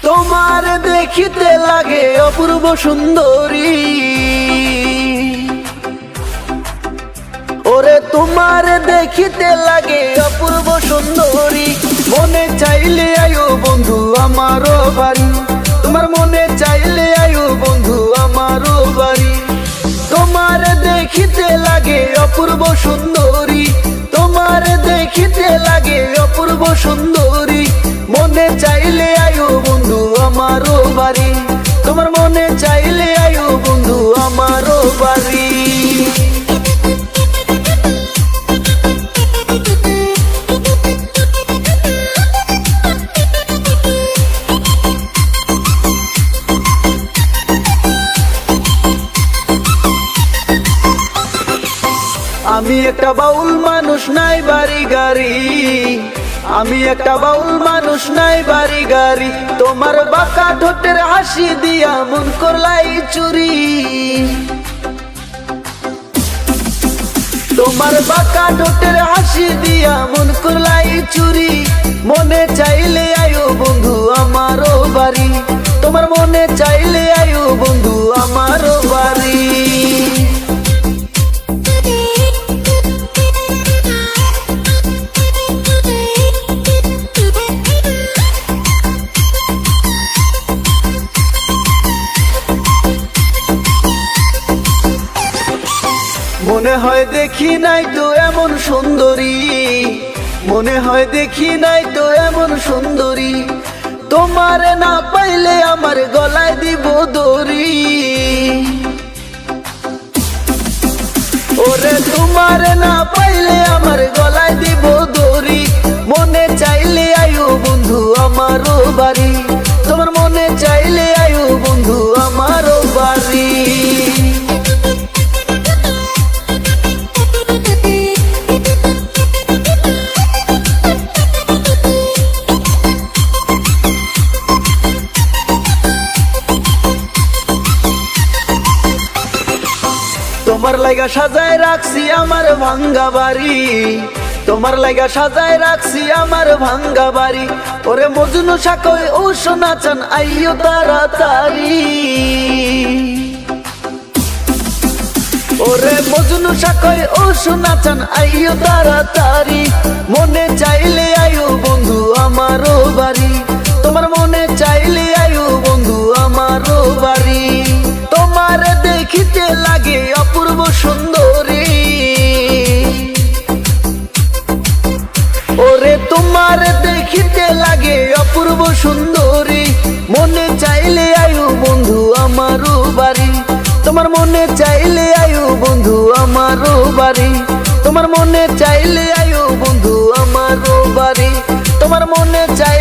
তোমার দেখিতে লাগে অপূর্ব সুন্দরী, ওরে তোমার দেখিতে লাগে অপূর্ব সুন্দরী। মনে চাইলে আয়ো বন্ধু আমারও বাড়ি, তোমার মনে চাইলে আয়ো বন্ধু আমারও বাড়ি। তোমার দেখিতে লাগে অপূর্ব সুন্দরী, তোমার দেখিতে লাগে অপূর্ব সুন্দরী। মনে চাইলে আয়ো বন্ধু আমারও বাড়ি, তোমার মনে চাইলে আয়ো বন্ধু আমারও বাড়ি। আমি একটা বাউল মানুষ নাই বাড়ি গাড়ি, আমি একটা বাউল মানুষ নাই বাড়ি গাড়ি। তোমার বাঁকা ঠোঁটের হাসি দিয়া মন করলাই চুরি, তোমার বাঁকা ঠোঁটের হাসি দিয়া মন করলাই চুরি। মনে চাইলে আয়ো বন্ধু আমারও বাড়ি, তোমার মনে চাইলে আয়ো বন্ধু আমারও বাড়ি। মনে হয় দেখি নাই তো এমন সুন্দরী, মনে হয় দেখি নাই তো এমন সুন্দরী। তোমারে না পাইলে আমার গলায় দিব দড়ি, ওরে তোমারে না পাইলে আমার গলায় দিব দড়ি। মনে চাইলে আয়ো বন্ধু আমারও বাড়ি, তোমার মনে চাইলে আয়ো বন্ধু আমারও বাড়ি। তোমার লাগা সাজায় রাখছি আমার ভাঙ্গা বাড়ি, তোমার লাগা সাজায় রাখছি আমার ভাঙ্গা বাড়ি। ওরে মজনু শাকয় ও সোনা চান আইও তাড়াতাড়ি, ওরে মজনু শাকয় ও সোনা চান আইও তাড়াতাড়ি। মনে চাইলে আয়ো বন্ধু আমারও বাড়ি, তোমার মনে চাইলে আয়ো বন্ধু আমারও বাড়ি। তোমার দেখিতে লাগে অপূর্ব সুন্দরী, ওরে তোমার দেখিতে লাগে অপূর্ব সুন্দরী। মনে চাইলে আয়ো বন্ধু আমারও বাড়ি, তোমার মনে চাইলে আয়ো বন্ধু আমারও বাড়ি। তোমার মনে চাইলে আয়ো বন্ধু আমারও বাড়ি, তোমার মনে চাই